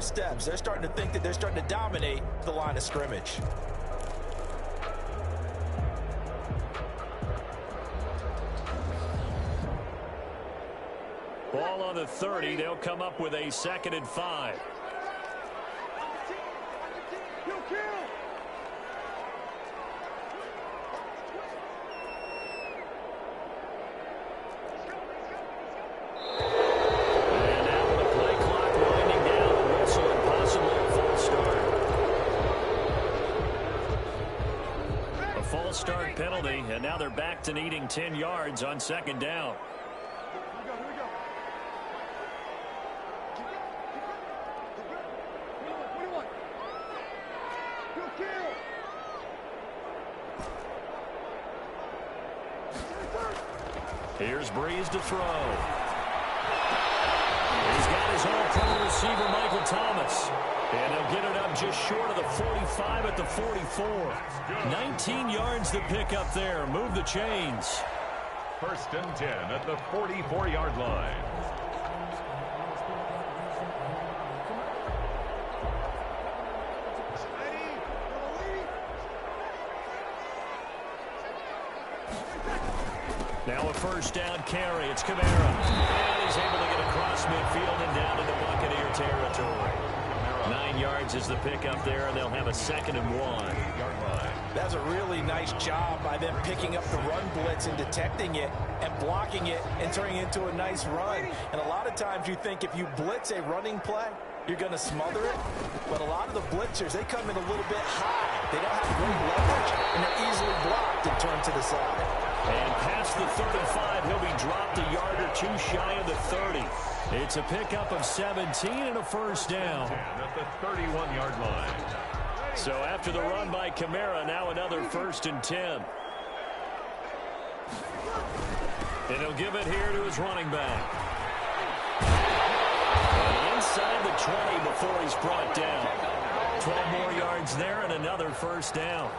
steps. They're starting to think that they're starting to dominate the line of scrimmage. Ball on the 30. They'll come up with a 2nd and 5. Start penalty, and now they're back to needing 10 yards on 2nd down. Here's Breeze to throw. He's got his all-pro receiver, Michael Thomas. And he'll get it up just short of the 45 at the 44. 19 yards to pick up there. Move the chains. 1st and 10 at the 44-yard line. Now a 1st down carry. It's Kamara. And he's able to get across midfield and down into Buccaneer territory. 9 yards is the pickup there, and they'll have a 2nd and 1. That's a really nice job by them picking up the run blitz and detecting it and blocking it and turning it into a nice run. And a lot of times you think if you blitz a running play, you're going to smother it. But a lot of the blitzers, they come in a little bit high. They don't have great leverage, and they're easily blocked and turned to the side. And past the 35, he'll be dropped a yard or two shy of the 30. It's a pickup of 17 and a 1st down. At the 31-yard line. So after the run by Kamara, now another 1st and 10. And he'll give it here to his running back. And inside the 20 before he's brought down. 12 more yards there and another 1st down.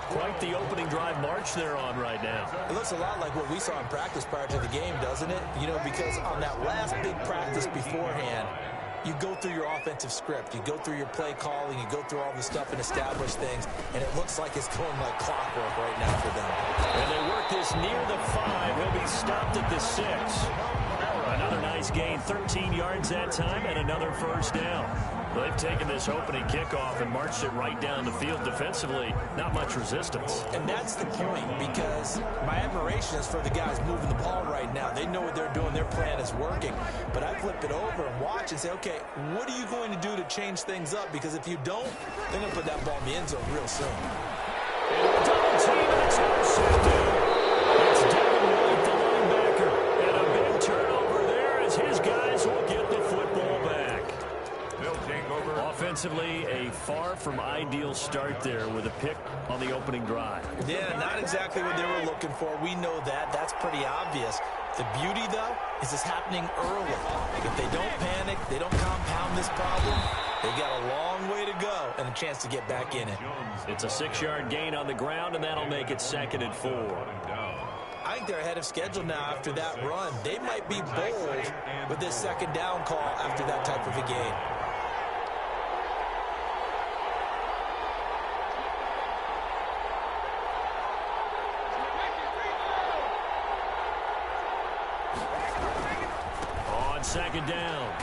Quite the opening drive march they're on right now. It looks a lot like what we saw in practice prior to the game, doesn't it? You know, because on that last big practice beforehand, you go through your offensive script. You go through your play calling. You go through all the stuff and establish things. And it looks like it's going like clockwork right now for them. And they work this near the 5. He'll be stopped at the 6. Another nice gain, 13 yards that time, and another 1st down. They've taken this opening kickoff and marched it right down the field defensively. Not much resistance. And that's the point, because my admiration is for the guys moving the ball right now. They know what they're doing. Their plan is working. But I flip it over and watch and say, okay, what are you going to do to change things up? Because if you don't, they're going to put that ball in the end zone real soon. And double team, and it's intercepted. It's Devin White, the linebacker. And a big turnover there as his guys will get the football back. Offensively, a far from ideal start there with a pick on the opening drive. Yeah, not exactly what they were looking for. We know that. That's pretty obvious. The beauty, though, is it's happening early. If they don't panic, they don't compound this problem, they've got a long way to go and a chance to get back in it. It's a 6-yard gain on the ground, and that'll make it 2nd and 4. I think they're ahead of schedule now after that run. They might be bold with this 2nd down call after that type of a gain. On 2nd down,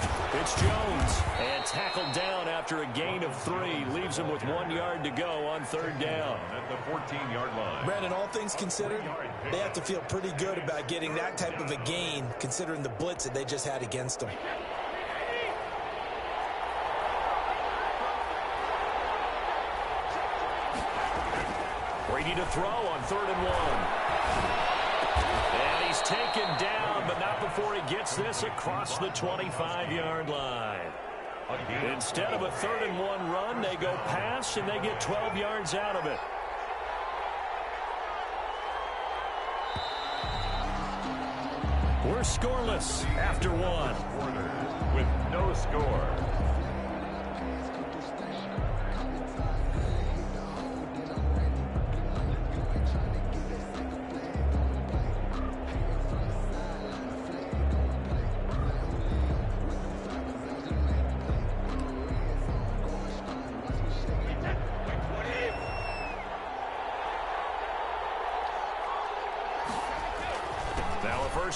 it's Jones. And tackled down after a gain of 3. Leaves him with 1 yard to go on 3rd down. At the 14-yard line. Brandon, all things considered, they have to feel pretty good about getting that type of a gain, considering the blitz that they just had against them. Brady to throw on 3rd and 1. And he's taken down, but not before he gets this across the 25-yard line. Instead of a 3rd and 1 run, they go pass, and they get 12 yards out of it. We're scoreless after 1. With no score.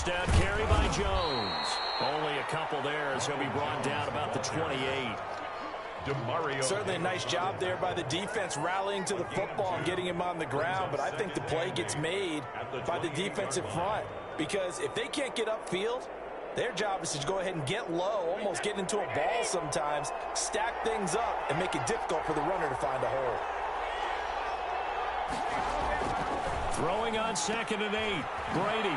first down carry by Jones. Only a couple there as he'll be brought down about the 28. Certainly a nice job there by the defense rallying to the football and getting him on the ground, but I think the play gets made by the defensive front because if they can't get upfield, their job is to go ahead and get low, almost get into a ball sometimes, stack things up, and make it difficult for the runner to find a hole. Throwing on 2nd and 8, Brady.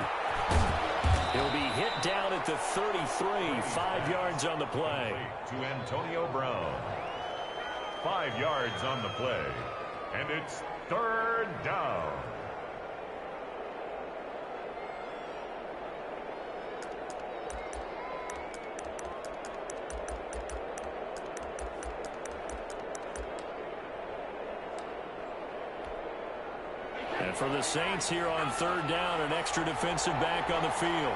He'll be hit down at the 33, 5 yards on the play. To Antonio Brown. 5 yards on the play. And it's 3rd down. And for the Saints here on 3rd down, an extra defensive back on the field.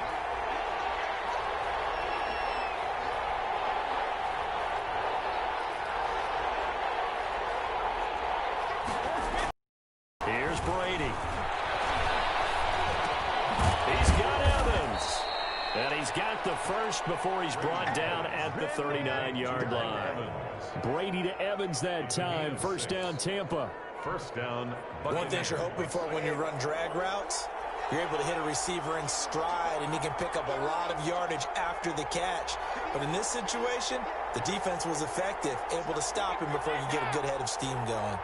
Here's Brady. He's got Evans. And he's got the first before he's brought down at the 39-yard line. Brady to Evans that time. First down, Tampa. First down. One thing you're hoping for when you run drag routes, you're able to hit a receiver in stride, and he can pick up a lot of yardage after the catch. But in this situation, the defense was effective, able to stop him before you get a good head of steam going.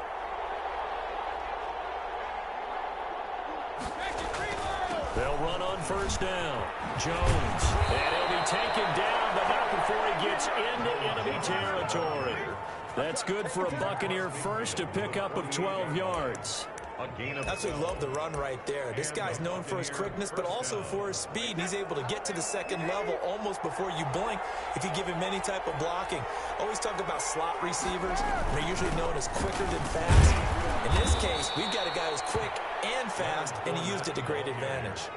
They'll run on first down. Jones. And he'll be taken down, but not before he gets into enemy territory. That's good for a Buccaneer first, to pick up of 12 yards. Absolutely love the run right there. This guy's known for his quickness, but also for his speed. He's able to get to the second level almost before you blink if you give him any type of blocking. Always talk about slot receivers. They're usually known as quicker than fast. In this case, we've got a guy who's quick and fast, and he used it to great advantage.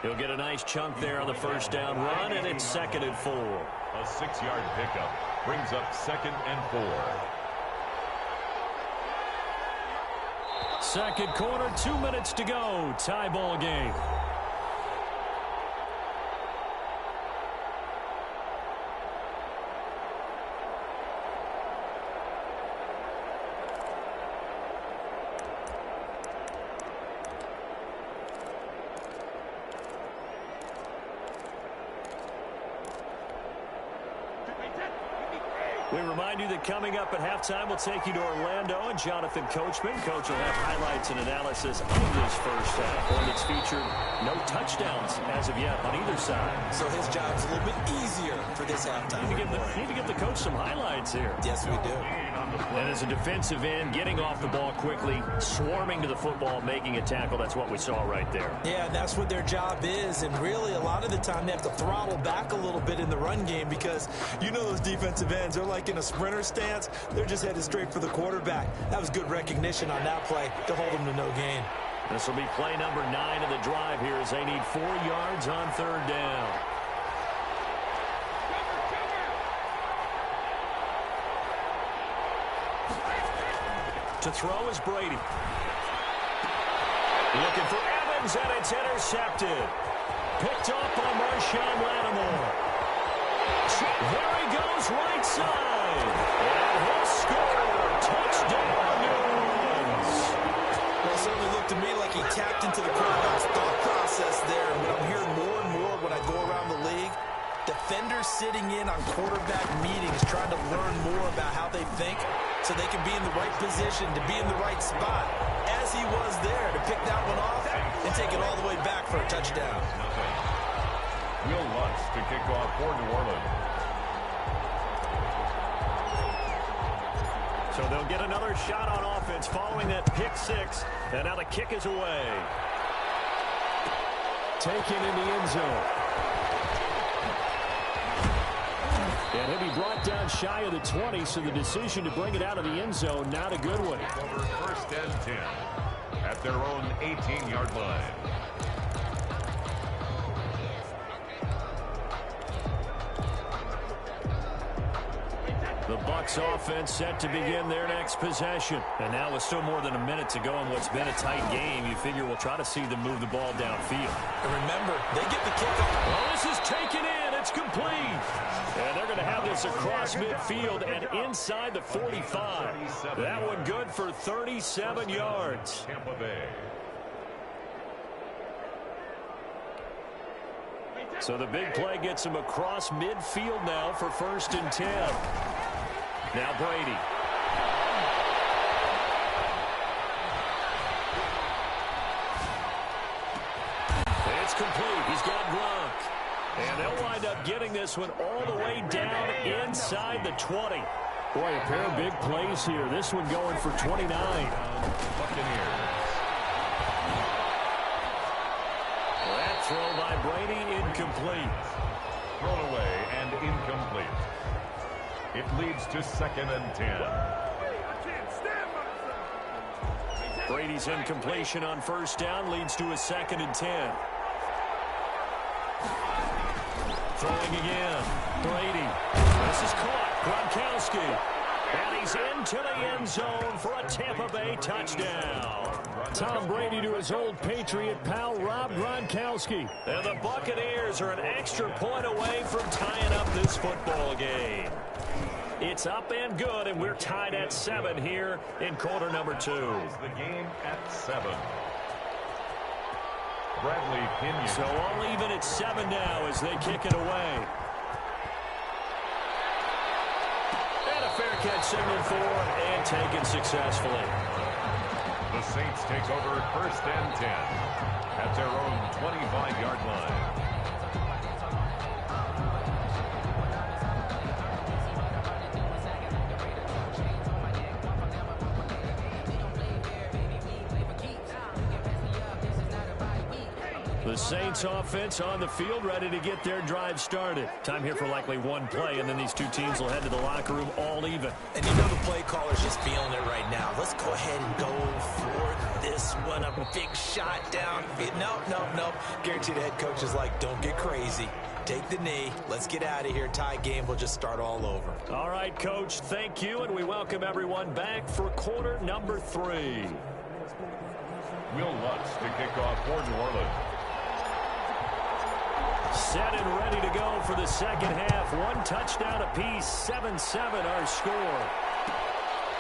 He'll get a nice chunk there on the first down run, and it's 2nd and 4. A 6-yard pickup brings up 2nd and 4. Second quarter, 2 minutes to go. Tie ball game. We remind you that coming up at halftime, we'll take you to Orlando and Jonathan Coachman. Coach will have highlights and analysis of this first half. One that's featured no touchdowns as of yet on either side. So his job's a little bit easier for this halftime. Need to get the coach some highlights here. Yes, we do. And as a defensive end, getting off the ball quickly, swarming to the football, making a tackle, that's what we saw right there. Yeah, and that's what their job is. And really, a lot of the time, they have to throttle back a little bit in the run game because you know those defensive ends, they're like in a sprinter stance. They're just headed straight for the quarterback. That was good recognition on that play to hold them to no gain. This will be play number 9 of the drive here as they need 4 yards on 3rd down. To throw is Brady. Looking for Evans, and it's intercepted. Picked off by Marshawn Lattimore. There he goes, right side. And he'll score. Touchdown, New Orleans. Well, it certainly looked to me like he tapped into the quarterback's thought process there. And what I'm hearing more and more when I go around the league, defenders sitting in on quarterback meetings trying to learn more about how they think so they can be in the right position to be in the right spot, as he was there to pick that one off and take it all the way back for a touchdown. Will Lutz to kick off for New Orleans. So they'll get another shot on offense following that pick 6, and now the kick is away. Taken in the end zone. And he'll be brought down shy of the 20, so the decision to bring it out of the end zone, not a good one. Over 1st and 10 at their own 18-yard line. The Bucs offense set to begin their next possession. And now with still more than a minute to go in what's been a tight game, you figure we'll try to see them move the ball downfield. And remember, they get the kickoff. Well, this is taken in. It's complete. And they're going to have this across midfield and inside the 45. That one good for 37 yards. Tampa Bay. So the big play gets him across midfield now for 1st and 10. Now Brady. It's complete. He's got Gronk. And they'll wind up getting this one all the way down inside the 20. Boy, a pair of big plays here. This one going for 29. Buccaneers. That throw by Brady incomplete. Thrown away and incomplete. It leads to 2nd and 10. Brady's incompletion on 1st down leads to a 2nd and 10. Throwing again. Brady. This is caught. Gronkowski. And he's into the end zone for a Tampa Bay touchdown. Tom Brady to his old Patriot pal, Rob Gronkowski. And the Buccaneers are an extra point away from tying up this football game. It's up and good, and we're tied at 7 here in quarter number 2. The game at 7. Bradley Pinion. So all even at 7 now as they kick it away. And a fair catch signaled for and taken successfully. The Saints take over 1st and 10 at their own 25-yard line. The Saints offense on the field, ready to get their drive started. Time here for likely one play, and then these two teams will head to the locker room all even. And you know the play caller's just feeling it right now. Let's go ahead and go for this one. A big shot down. Nope. Guarantee the head coach is like, don't get crazy. Take the knee. Let's get out of here. Tie game. We'll just start all over. All right, Coach. Thank you, and we welcome everyone back for quarter number 3. Will Lutz to kick off for New Orleans. Set and ready to go for the second half. One touchdown apiece, 7-7 our score.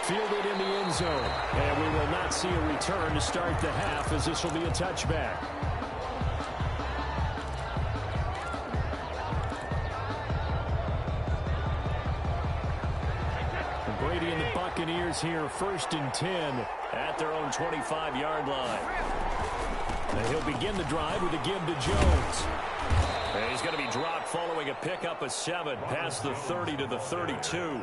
Fielded in the end zone. And we will not see a return to start the half as this will be a touchback. Brady and the Buccaneers here, 1st and 10 at their own 25-yard line. And he'll begin the drive with a give to Jones. And he's going to be dropped following a pickup of 7 past the 30 to the 32.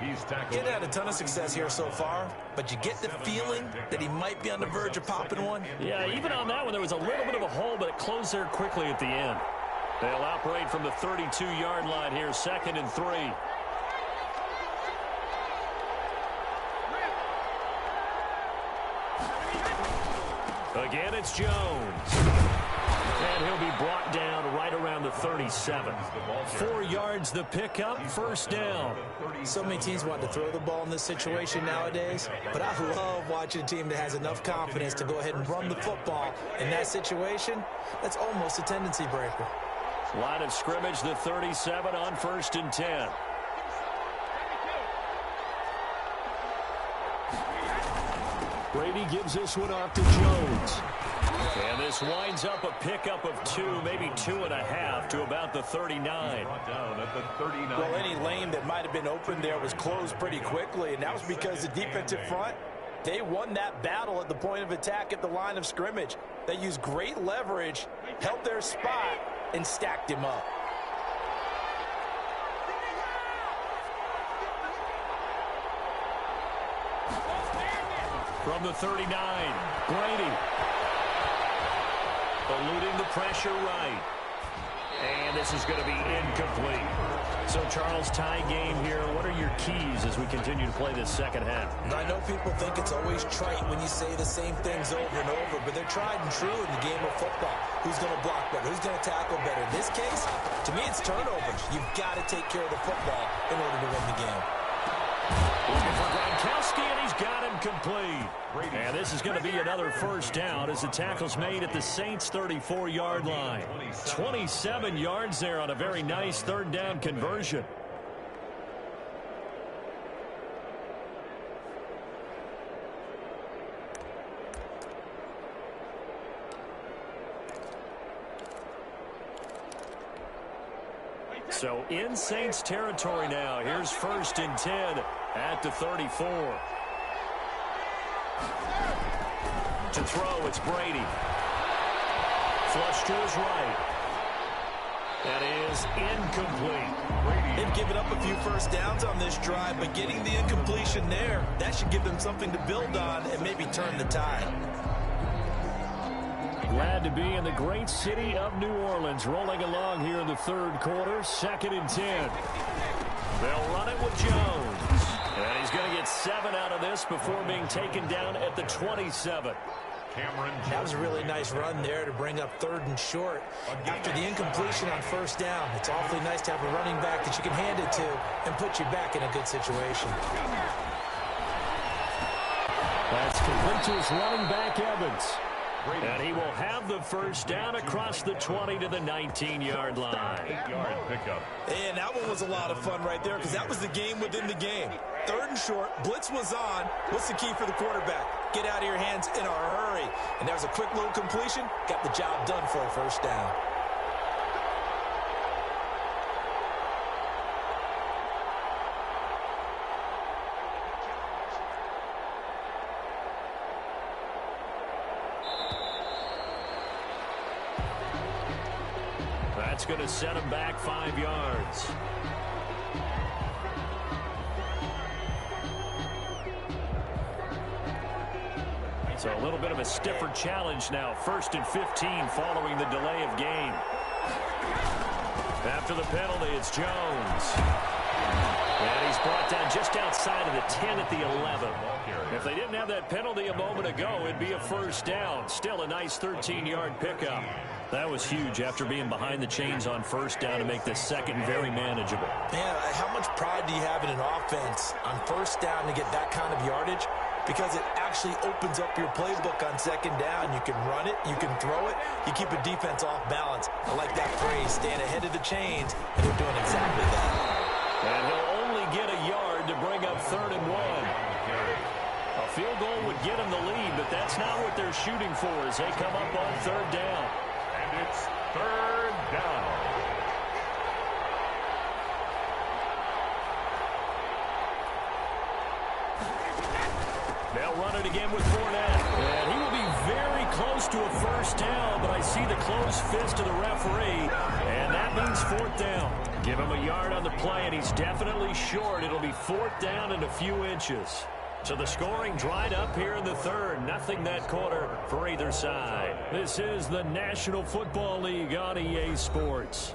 He's tackled. Getting had a ton of success here so far, but you get the feeling that he might be on the verge of popping one. Yeah, even on that one, there was a little bit of a hole, but it closed there quickly at the end. They'll operate from the 32-yard line here, 2nd and 3. Again, it's Jones. And he'll be brought down right around the 37. 4 yards the pickup, 1st down. So many teams want to throw the ball in this situation nowadays, but I love watching a team that has enough confidence to go ahead and run the football. In that situation, that's almost a tendency breaker. Line of scrimmage, the 37 on 1st and 10. Brady gives this one off to Jones. And this winds up a pickup of 2, maybe 2.5 to about the 39. Down at the 39. Well, any lane that might have been open there was closed pretty quickly, and that was because the defensive front, they won that battle at the point of attack at the line of scrimmage. They used great leverage, held their spot, and stacked him up. From the 39, Brady. Eluding the pressure right. And this is going to be incomplete. So, Charles, tie game here. What are your keys as we continue to play this second half? I know people think it's always trite when you say the same things over and over, but they're tried and true in the game of football. Who's going to block better? Who's going to tackle better? In this case, to me, it's turnovers. You've got to take care of the football in order to win the game. incomplete. And this is going to be another first down as the tackle's made at the Saints' 34-yard line. 27 yards there on a very nice third down conversion. So in Saints territory now. Here's 1st and 10 at the 34. To throw, it's Brady. Flush to his right. That is incomplete. They've given up a few first downs on this drive, but getting the incompletion there, that should give them something to build on and maybe turn the tide. Glad to be in the great city of New Orleans, rolling along here in the third quarter. 2nd and 10. They'll run it with Jones. And he's going to get 7 out of this before being taken down at the 27. That was a really nice run there to bring up 3rd and short. After the incompletion on first down, it's awfully nice to have a running back that you can hand it to and put you back in a good situation. That's complete to his running back, Evans. And he will have the first down across the 20 to the 19-yard line. 8-yard pickup. And that one was a lot of fun right there because that was the game within the game. 3rd and short, blitz was on. What's the key for the quarterback? Get out of your hands in a hurry. And there's a quick little completion. Got the job done for a first down. That's going to set him back 5 yards. So a little bit of a stiffer challenge now. 1st and 15 following the delay of game. After the penalty, it's Jones. And he's brought down just outside of the 10 at the 11. If they didn't have that penalty a moment ago, it'd be a first down. Still a nice 13-yard pickup. That was huge after being behind the chains on first down to make this second very manageable. Man, how much pride do you have in an offense on first down to get that kind of yardage? Because it actually opens up your playbook on second down. You can run it, you can throw it, you keep a defense off balance. I like that phrase, staying ahead of the chains, and they're doing exactly that. And he'll only get a yard to bring up 3rd and 1. A field goal would get him the lead, but that's not what they're shooting for as they come up on 3rd down. And it's 3rd down. They'll run it again with Fournette. And he will be very close to a first down, but I see the closed fist of the referee, and that means 4th down. Give him a yard on the play, and he's definitely short. It'll be 4th down and a few inches. So the scoring dried up here in the 3rd. Nothing that quarter for either side. This is the National Football League on EA Sports.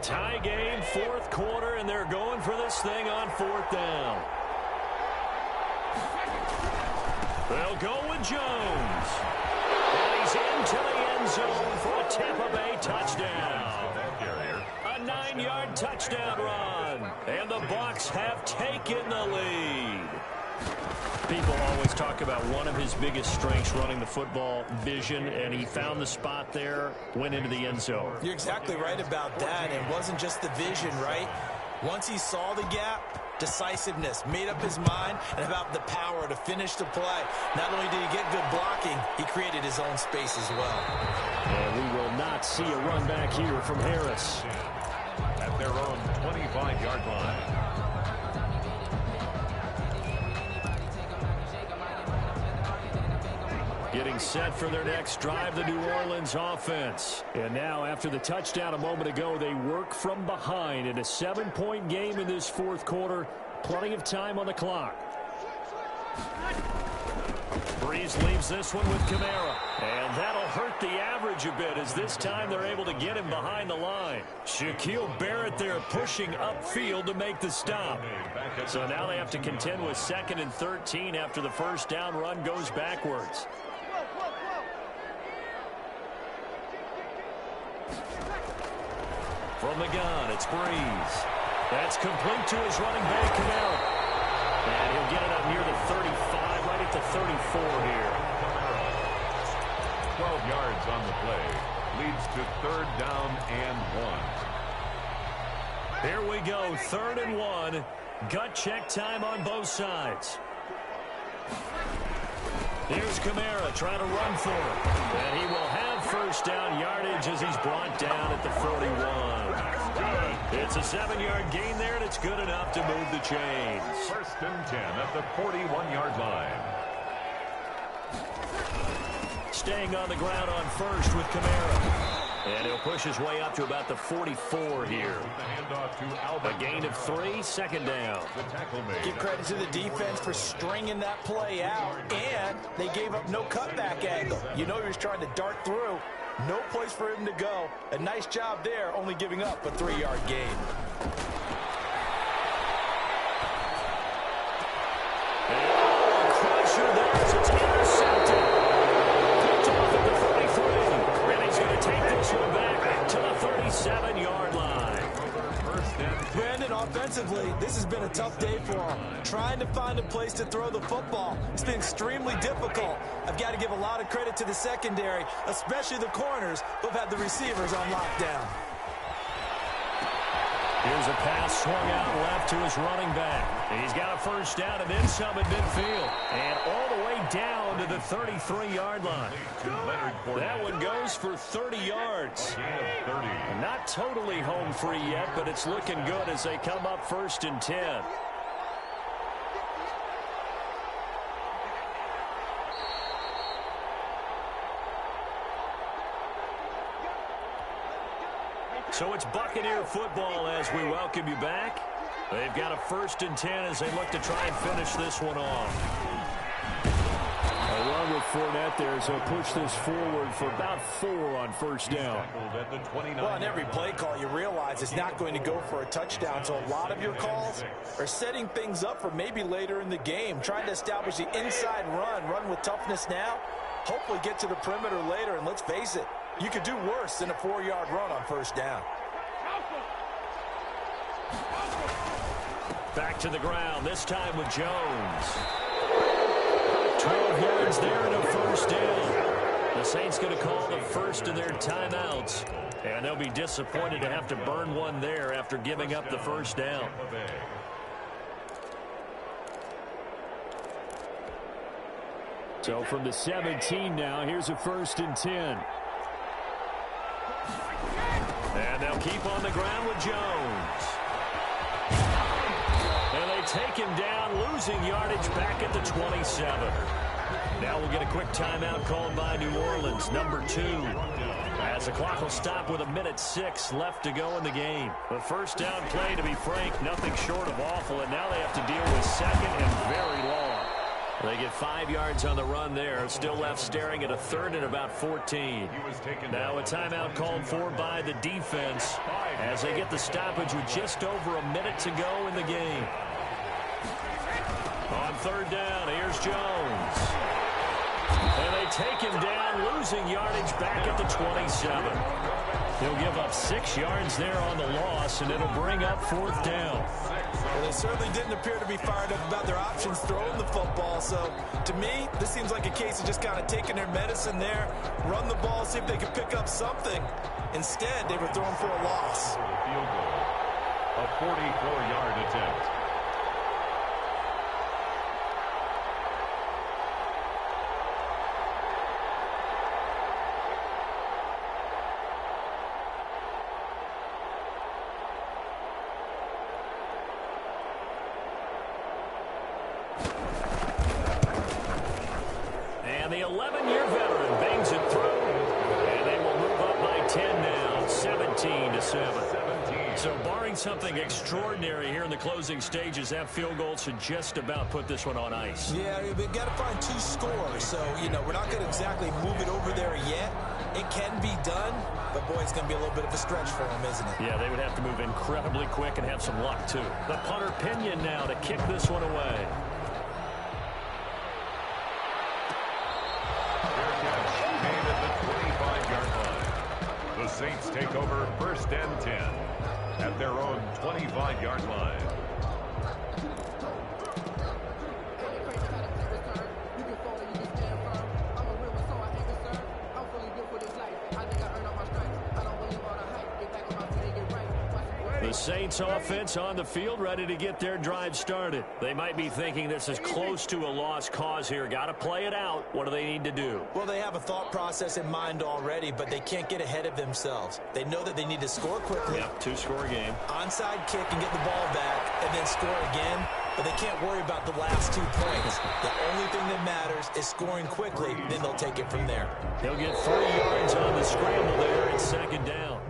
Tie game, 4th quarter, and they're going for this thing on 4th down. They'll go with Jones. And he's into the end zone for a Tampa Bay touchdown. A 9-yard touchdown run. And the Bucs have taken the lead. People always talk about one of his biggest strengths running the football, vision, and he found the spot there, went into the end zone. You're exactly right about that. It wasn't just the vision, right? Once he saw the gap, decisiveness, made up his mind, and about the power to finish the play. Not only did he get good blocking, he created his own space as well. And we will not see a run back here from Harris. At their own 25-yard line. Getting set for their next drive, the New Orleans offense. And now, after the touchdown a moment ago, they work from behind in a 7-point game in this 4th quarter. Plenty of time on the clock. Breeze leaves this one with Kamara. And that'll hurt the average edge a bit as this time they're able to get him behind the line. Shaquille Barrett there pushing upfield to make the stop. So now they have to contend with 2nd and 13 after the first down run goes backwards. From the gun, it's Breeze. That's complete to his running back, Camaro. And he'll get it up near the 35, right at the 34 here. 12 yards on the play. Leads to 3rd down and 1. Here we go, 3rd and 1. Gut check time on both sides. Here's Kamara trying to run for it. And he will have first down yardage as he's brought down at the 41. It's a 7-yard gain there, and it's good enough to move the chains. 1st and 10 at the 41-yard line. Staying on the ground on first with Kamara. And he'll push his way up to about the 44 here. A gain of 3, 2nd down. Give credit to the defense for stringing that play out, and they gave up no cutback angle. You know he was trying to dart through. No place for him to go. A nice job there, only giving up a 3-yard gain. And crusher there as it's intercepted. Picked off at the 43. And he's going to take this one back to the 37-yard line. Brandon, offensively, this has been a tough day for him. Trying to find a place to throw the football. It's been extremely difficult. I've got to give a lot of credit to the secondary, especially the corners who have had the receivers on lockdown. Here's a pass swung out left to his running back. He's got a first down and then some at midfield. And all the way down to the 33-yard line. That one goes for 30 yards. Not totally home free yet, but it's looking good as they come up 1st and 10. So it's Buccaneer football as we welcome you back. They've got a 1st and 10 as they look to try and finish this one off. Along with Fournette there, so push this forward for about 4 on 1st down. Well, on every play call, you realize it's not going to go for a touchdown. So a lot of your calls are setting things up for maybe later in the game, trying to establish the inside run with toughness now, hopefully get to the perimeter later, and let's face it, you could do worse than a 4-yard run on 1st down. Back to the ground, this time with Jones. 12 yards there and a first down. The Saints going to call the first of their timeouts. And they'll be disappointed to have to burn one there after giving up the first down. So from the 17 now, here's a 1st and 10. And they'll keep on the ground with Jones. And they take him down, losing yardage back at the 27. Now we'll get a quick timeout called by New Orleans, number 2. As the clock will stop with 1:06 left to go in the game. The first down play, to be frank, nothing short of awful, and now they have to deal with 2nd and very long. They get 5 yards on the run there. Still left staring at a 3rd and about 14. Now a timeout called for by the defense as they get the stoppage with just over a minute to go in the game. On 3rd down, here's Jones. And they take him down, losing yardage back at the 27. He'll give up 6 yards there on the loss, and it'll bring up 4th down. Well, they certainly didn't appear to be fired up about their options throwing the football. So, to me, this seems like a case of just kind of taking their medicine there, run the ball, see if they could pick up something. Instead, they were throwing for a loss. Field goal. A 44-yard attempt. And the 11-year veteran bangs it through. And they will move up by 10 now, 17-7. So barring something extraordinary here in the closing stages, that field goal should just about put this one on ice. Yeah, we've got to find 2 scores. So, we're not going to exactly move it over there yet. It can be done, but boy, it's going to be a little bit of a stretch for them, isn't it? Yeah, they would have to move incredibly quick and have some luck, too. The punter Pinion now to kick this one away. Fair catch made at the 25-yard line. The Saints take over 1st and 10 at their own 25-yard line. The Saints offense on the field, ready to get their drive started. They might be thinking this is close to a lost cause here. Got to play it out. What do they need to do? Well, they have a thought process in mind already, but they can't get ahead of themselves. They know that they need to score quickly. Yep, two-score game. Onside kick and get the ball back and then score again, but they can't worry about the last 2 points. The only thing that matters is scoring quickly, then they'll take it from there. He'll get 3 yards on the scramble there. It's 2nd down.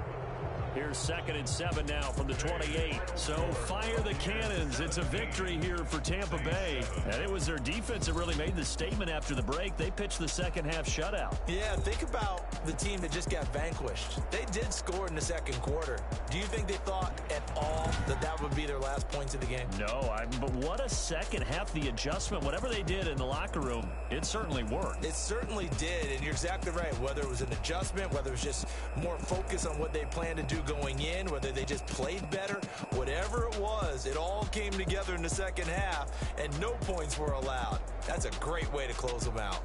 Here's 2nd and 7 now from the 28. So fire the cannons. It's a victory here for Tampa Bay. And it was their defense that really made the statement after the break. They pitched the second half shutout. Yeah, think about the team that just got vanquished. They did score in the 2nd quarter. Do you think they thought at all that that would be their last points of the game? No, but what a second half. The adjustment, whatever they did in the locker room, it certainly worked. It certainly did, and you're exactly right. Whether it was an adjustment, whether it was just more focus on what they planned to do going in, whether they just played better, whatever it was, it all came together in the second half, and no points were allowed. That's a great way to close them out.